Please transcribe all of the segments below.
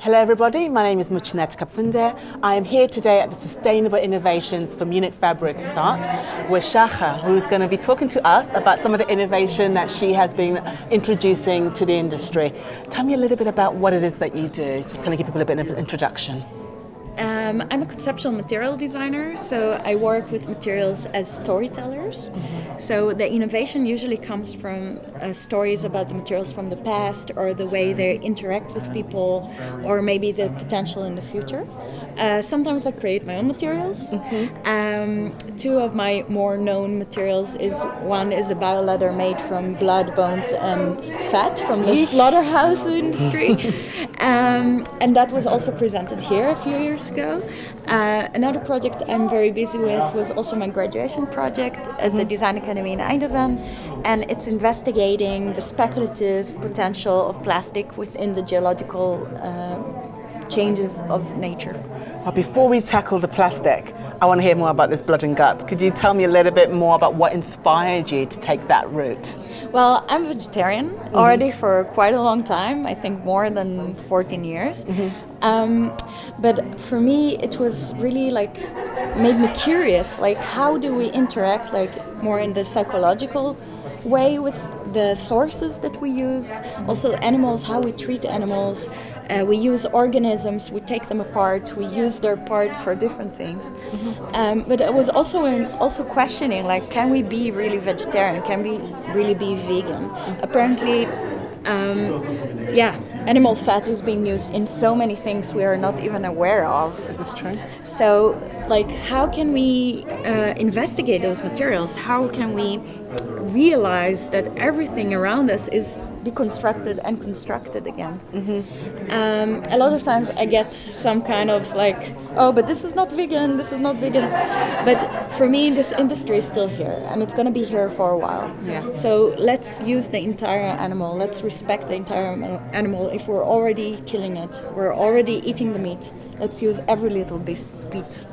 Hello everybody, my name is Muchaneta Kapfunde. I am here today at the Sustainable Innovations for Munich Fabric Start with Shahar, who's going to be talking to us about some of the innovation that she has been introducing to the industry. Tell me a little bit about what it is that you do, just kind of give people a bit of an introduction. I'm a conceptual material designer, so I work with materials as storytellers. Mm-hmm. So the innovation usually comes from stories about the materials from the past, or the way they interact with people, or maybe the potential in the future. Sometimes I create my own materials. Mm-hmm. Two of my more known materials one is a bioleather made from blood, bones and fat from the slaughterhouse industry. And that was also presented here a few years ago. Another project I'm very busy with was also my graduation project at the Design Academy in Eindhoven, and it's investigating the speculative potential of plastic within the geological changes of nature. Well, before we tackle the plastic, I want to hear more about this blood and guts. Could you tell me a little bit more about what inspired you to take that route? Well, I'm vegetarian already for quite a long time, I think more than 14 years. But for me, it was really made me curious, how do we interact more in the psychological way with the sources that we use, also animals, how we treat animals. We use organisms, we take them apart, we use their parts for different things. But I was also questioning, can we be really vegetarian? Can we really be vegan? Apparently, animal fat is being used in so many things we are not even aware of. Is this true? So, how can we investigate those materials? How can we realize that everything around us is deconstructed and constructed again? A lot of times I get some kind of but this is not vegan, this is not vegan. But for me, this industry is still here, and it's going to be here for a while. Yes. So let's use the entire animal, let's respect the entire animal. If we're already killing it, we're already eating the meat, let's use every little bit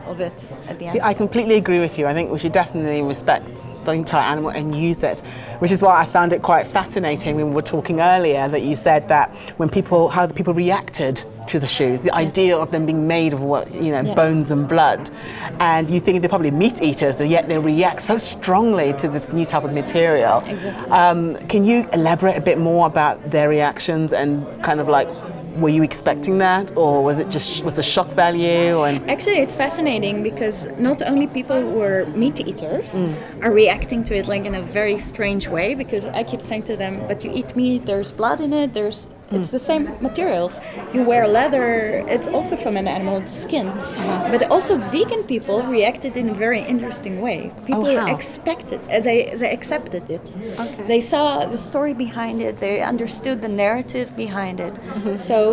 of it at the end. See, I completely agree with you. I think we should definitely respect the entire animal and use it, which is why I found it quite fascinating when we were talking earlier that you said that how the people reacted to the shoes, the idea of them being made of bones and blood, and you think they're probably meat eaters, and yet they react so strongly to this new type of material. Exactly. Can you elaborate a bit more about their reactions and were you expecting that, or was the shock value? Actually, it's fascinating because not only people who are meat eaters are reacting to it in a very strange way, because I keep saying to them, but you eat meat, there's blood in it, it's the same materials. You wear leather, it's also from an animal's skin. But also vegan people reacted in a very interesting way. People accepted it. Okay. They saw the story behind it, they understood the narrative behind it. So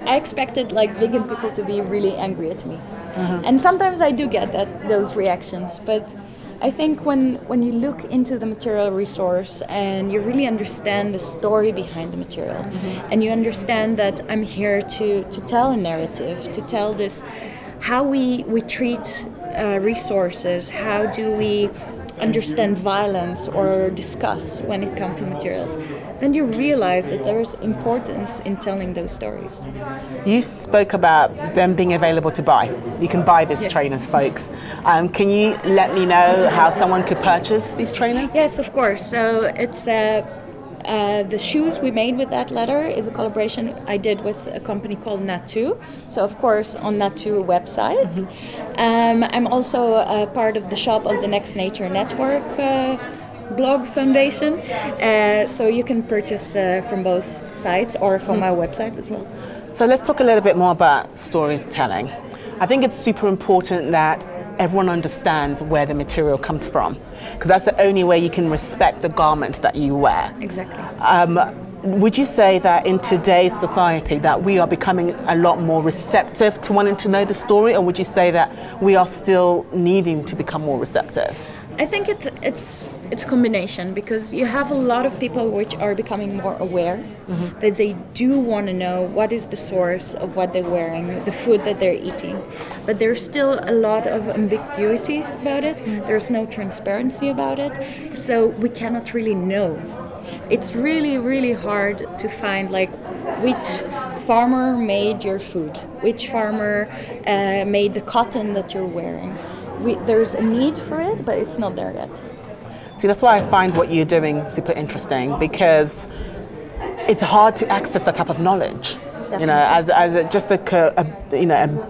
I expected vegan people to be really angry at me. And sometimes I do get those reactions, but I think when you look into the material resource and you really understand the story behind the material, and you understand that I'm here to tell a narrative, to tell this, how we treat resources, how do we understand violence or discuss when it comes to materials, then you realize that there's importance in telling those stories. You spoke about them being available to buy. You can buy these trainers, folks. Can you let me know how someone could purchase these trainers? Yes, of course. So it's the shoes we made with that leather is a collaboration I did with a company called Natu. So of course on Natu website. I'm also a part of the shop of the Next Nature Network blog foundation. So you can purchase from both sites or from my website as well. So let's talk a little bit more about storytelling. I think it's super important that everyone understands where the material comes from, because that's the only way you can respect the garment that you wear. Exactly. Would you say that in today's society that we are becoming a lot more receptive to wanting to know the story, or would you say that we are still needing to become more receptive? I think it's a combination, because you have a lot of people which are becoming more aware that they do want to know what is the source of what they're wearing, the food that they're eating. But there's still a lot of ambiguity about it. There's no transparency about it. So we cannot really know. It's really, really hard to find which farmer made your food, which farmer made the cotton that you're wearing. There's a need for it, but it's not there yet. See, that's why I find what you're doing super interesting, because it's hard to access that type of knowledge. Definitely. You know, as just a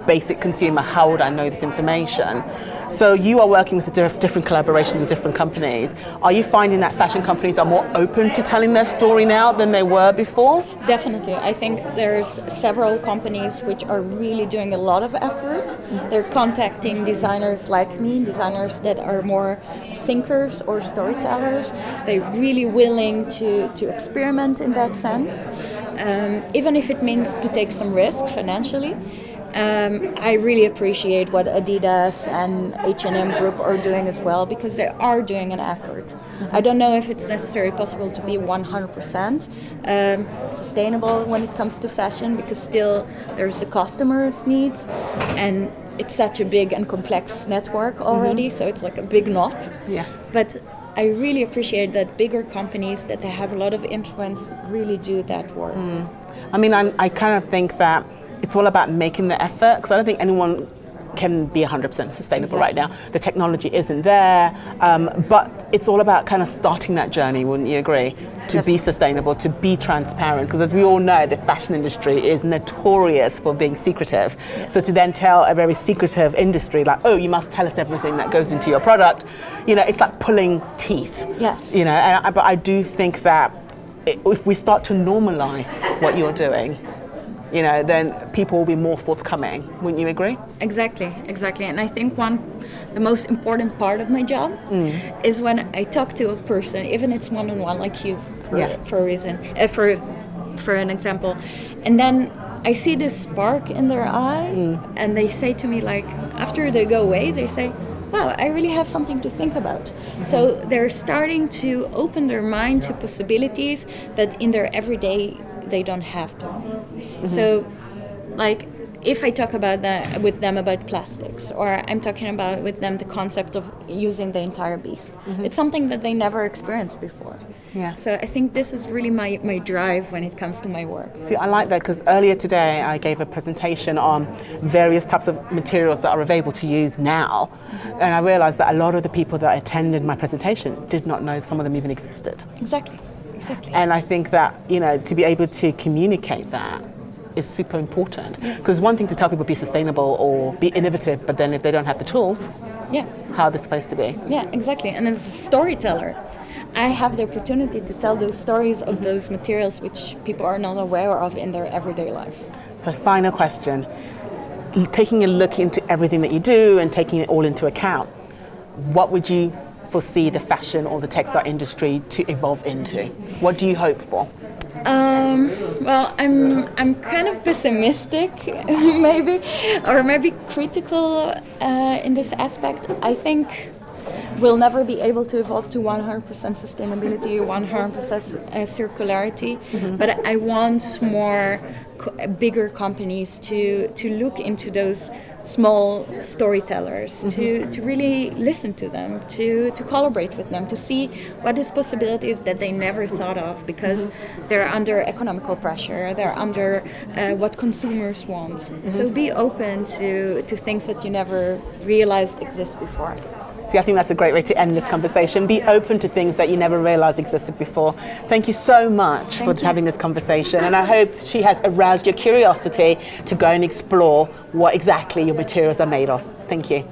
basic consumer, how would I know this information? So you are working with different collaborations with different companies. Are you finding that fashion companies are more open to telling their story now than they were before? Definitely. I think there's several companies which are really doing a lot of effort. They're contacting designers like me, designers that are more thinkers or storytellers. They're really willing to experiment in that sense. Even if it means to take some risk financially. I really appreciate what Adidas and H&M Group are doing as well, because they are doing an effort. I don't know if it's necessarily possible to be 100% sustainable when it comes to fashion, because still there's the customer's needs, and it's such a big and complex network already, so it's like a big knot. Yes. But I really appreciate that bigger companies that they have a lot of influence really do that work. I mean, I kind of think that it's all about making the effort, because I don't think anyone can be 100% sustainable right now. The technology isn't there, but it's all about kind of starting that journey, wouldn't you agree? To be sustainable, to be transparent, because as we all know, the fashion industry is notorious for being secretive. Yes. So to then tell a very secretive industry, like, oh, you must tell us everything that goes into your product, you know, it's like pulling teeth. Yes. You know, but I do think that if we start to normalize what you're doing, you know, then people will be more forthcoming. Wouldn't you agree? Exactly. And I think the most important part of my job is when I talk to a person, even it's one-on-one like you, for a reason, for an example, and then I see this spark in their eye, and they say to me, like, after they go away, they say, wow, I really have something to think about. Mm-hmm. So they're starting to open their mind to possibilities that in their everyday they don't have to. Mm-hmm. So, like, if I talk about that with them about plastics, or I'm talking about with them the concept of using the entire beast, it's something that they never experienced before. Yes. So I think this is really my drive when it comes to my work. See, I like that, because earlier today I gave a presentation on various types of materials that are available to use now, and I realized that a lot of the people that attended my presentation did not know some of them even existed. Exactly. And I think that, you know, to be able to communicate that is super important, because one thing to tell people be sustainable or be innovative, but then if they don't have the tools, how are they supposed to be? Yeah, exactly. And as a storyteller, I have the opportunity to tell those stories of those materials which people are not aware of in their everyday life. So final question, taking a look into everything that you do and taking it all into account, what would you foresee the fashion or the textile industry to evolve into? What do you hope for? Well, I'm kind of pessimistic, maybe critical in this aspect. I think we'll never be able to evolve to 100% sustainability, 100% circularity, but I want more bigger companies to look into those small storytellers, to really listen to them, to collaborate with them, to see what is possibilities that they never thought of, because they're under economical pressure, they're under what consumers want. So be open to things that you never realized exist before. See, I think that's a great way to end this conversation. Be open to things that you never realized existed before. Thank you so much for having this conversation, and I hope she has aroused your curiosity to go and explore what exactly your materials are made of. Thank you.